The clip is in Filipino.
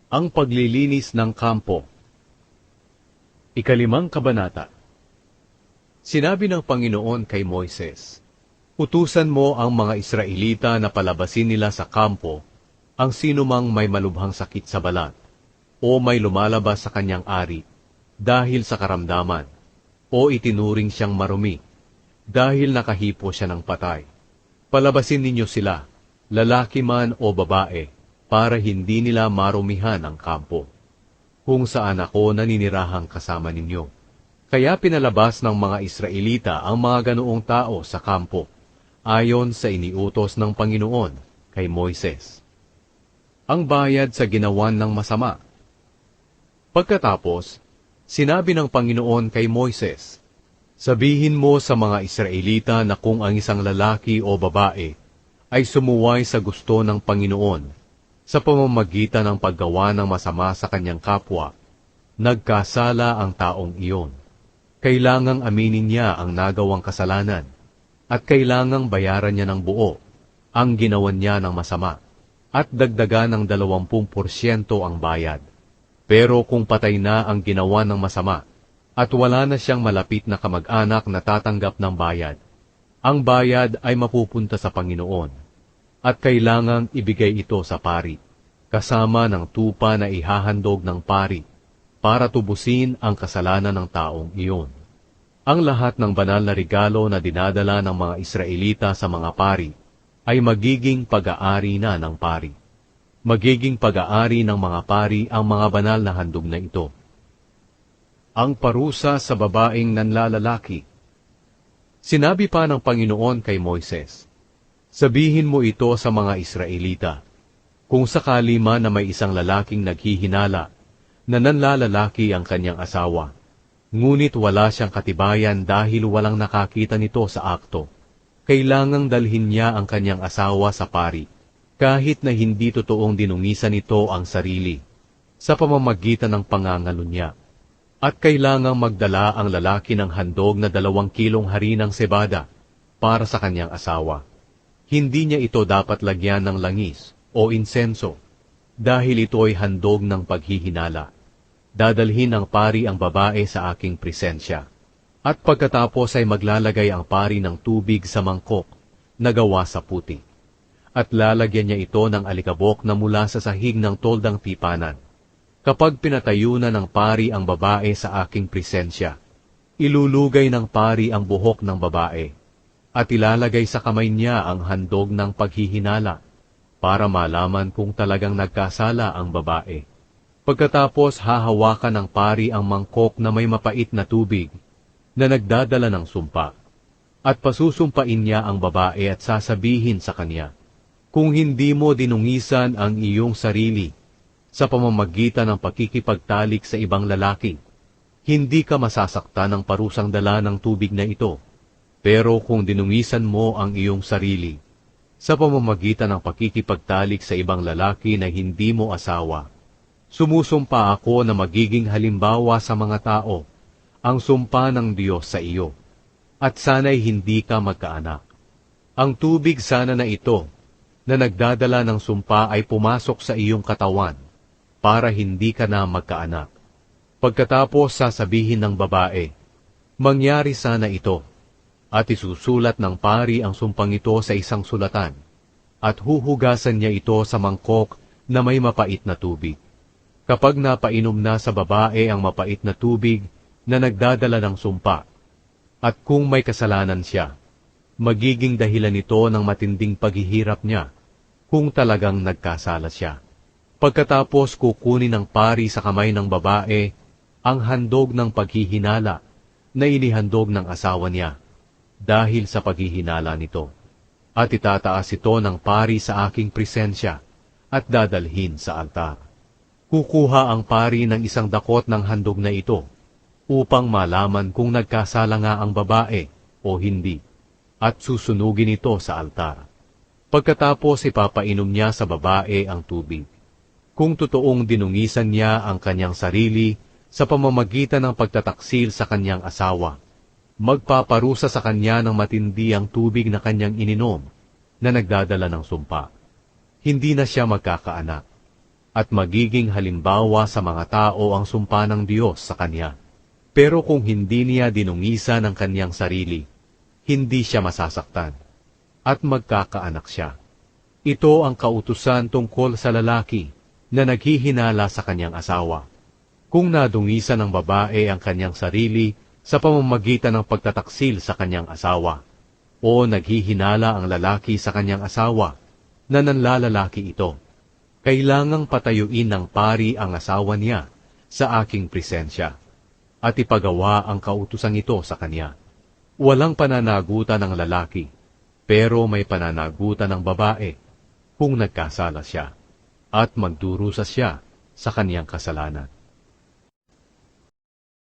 Ang paglilinis ng kampo. Ikalimang kabanata. Sinabi ng Panginoon kay Moises, "Utusan mo ang mga Israelita na palabasin nila sa kampo ang sinumang may malubhang sakit sa balat, o may lumalabas sa kanyang ari, dahil sa karamdaman, o itinuring siyang marumi, dahil nakahipo siya ng patay. Palabasin ninyo sila, lalaki man o babae, para hindi nila marumihan ang kampo, kung saan ako naninirahang kasama ninyo." Kaya pinalabas ng mga Israelita ang mga ganoong tao sa kampo, ayon sa iniutos ng Panginoon kay Moises. Ang bayad sa ginawan ng masama. Pagkatapos, sinabi ng Panginoon kay Moises, "Sabihin mo sa mga Israelita na kung ang isang lalaki o babae ay sumuway sa gusto ng Panginoon sa pamamagitan ng paggawa ng masama sa kanyang kapwa, nagkasala ang taong iyon. Kailangang aminin niya ang nagawang kasalanan, at kailangang bayaran niya ng buo ang ginawan niya ng masama, at dagdagan ng 20% ang bayad. Pero kung patay na ang ginawa ng masama, at wala na siyang malapit na kamag-anak na tatanggap ng bayad, ang bayad ay mapupunta sa Panginoon, at kailangang ibigay ito sa pari, kasama ng tupa na ihahandog ng pari, para tubusin ang kasalanan ng taong iyon. Ang lahat ng banal na regalo na dinadala ng mga Israelita sa mga pari ay magiging pag-aari na ng pari. Magiging pag-aari ng mga pari ang mga banal na handog na ito. Ang parusa sa babaeng nanlalalaki. Sinabi pa ng Panginoon kay Moises, "Sabihin mo ito sa mga Israelita, kung sakali man na may isang lalaking naghihinala na nanlalalaki ang kanyang asawa, ngunit wala siyang katibayan dahil walang nakakita nito sa akto, kailangang dalhin niya ang kanyang asawa sa pari, kahit na hindi totoong dinungisan nito ang sarili, sa pamamagitan ng pangangalo niya. At kailangang magdala ang lalaki ng handog na 2 kilong harinang sebada para sa kanyang asawa. Hindi niya ito dapat lagyan ng langis o insenso, dahil ito ay handog ng paghihinala. Dadalhin ng pari ang babae sa aking presensya, at pagkatapos ay maglalagay ang pari ng tubig sa mangkok na gawa sa puti, at lalagyan niya ito ng alikabok na mula sa sahig ng toldang tipanan. Kapag pinatayo na ng pari ang babae sa aking presensya, ilulugay ng pari ang buhok ng babae, at ilalagay sa kamay niya ang handog ng paghihinala, para malaman kung talagang nagkasala ang babae. Pagkatapos hahawakan ng pari ang mangkok na may mapait na tubig na nagdadala ng sumpa, at pasusumpain niya ang babae at sasabihin sa kanya, "Kung hindi mo dinungisan ang iyong sarili sa pamamagitan ng pakikipagtalik sa ibang lalaki, hindi ka masasaktan ng parusang dala ng tubig na ito. Pero kung dinungisan mo ang iyong sarili sa pamamagitan ng pakikipagtalik sa ibang lalaki na hindi mo asawa, sumusumpa ako na magiging halimbawa sa mga tao ang sumpa ng Diyos sa iyo, at sana'y hindi ka magkaanak. Ang tubig sana na ito na nagdadala ng sumpa ay pumasok sa iyong katawan para hindi ka na magkaanak." Pagkatapos sasabihin ng babae, "Mangyari sana ito," at isusulat ng pari ang sumpang ito sa isang sulatan, at huhugasan niya ito sa mangkok na may mapait na tubig. Kapag napainom na sa babae ang mapait na tubig na nagdadala ng sumpa, at kung may kasalanan siya, magiging dahilan ito ng matinding paghihirap niya kung talagang nagkasala siya. Pagkatapos kukunin ng pari sa kamay ng babae ang handog ng paghihinala na inihandog ng asawa niya dahil sa paghihinala nito, at itataas ito ng pari sa aking presensya at dadalhin sa altar. Kukuha ang pari ng isang dakot ng handog na ito upang malaman kung nagkasala nga ang babae o hindi, at susunugin ito sa altar. Pagkatapos ipapainom niya sa babae ang tubig. Kung totoong dinungisan niya ang kanyang sarili sa pamamagitan ng pagtataksil sa kanyang asawa, magpaparusa sa kanya ng matindi ang tubig na kanyang ininom na nagdadala ng sumpa. Hindi na siya magkakaanak. at magiging halimbawa sa mga tao ang sumpa ng Diyos sa kanya. Pero kung hindi niya dinungisan ang kanyang sarili, hindi siya masasaktan, at magkakaanak siya. Ito ang kautusan tungkol sa lalaki na naghihinala sa kanyang asawa. Kung nadungisan ng babae ang kanyang sarili sa pamamagitan ng pagtataksil sa kanyang asawa, o naghihinala ang lalaki sa kanyang asawa, na nanlalalaki ito, kailangang patayuin ng pari ang asawa niya sa aking presensya, at ipagawa ang kautusang ito sa kanya. Walang pananagutan ng lalaki, pero may pananagutan ng babae kung nagkasala siya, at magdurusa siya sa kaniyang kasalanan.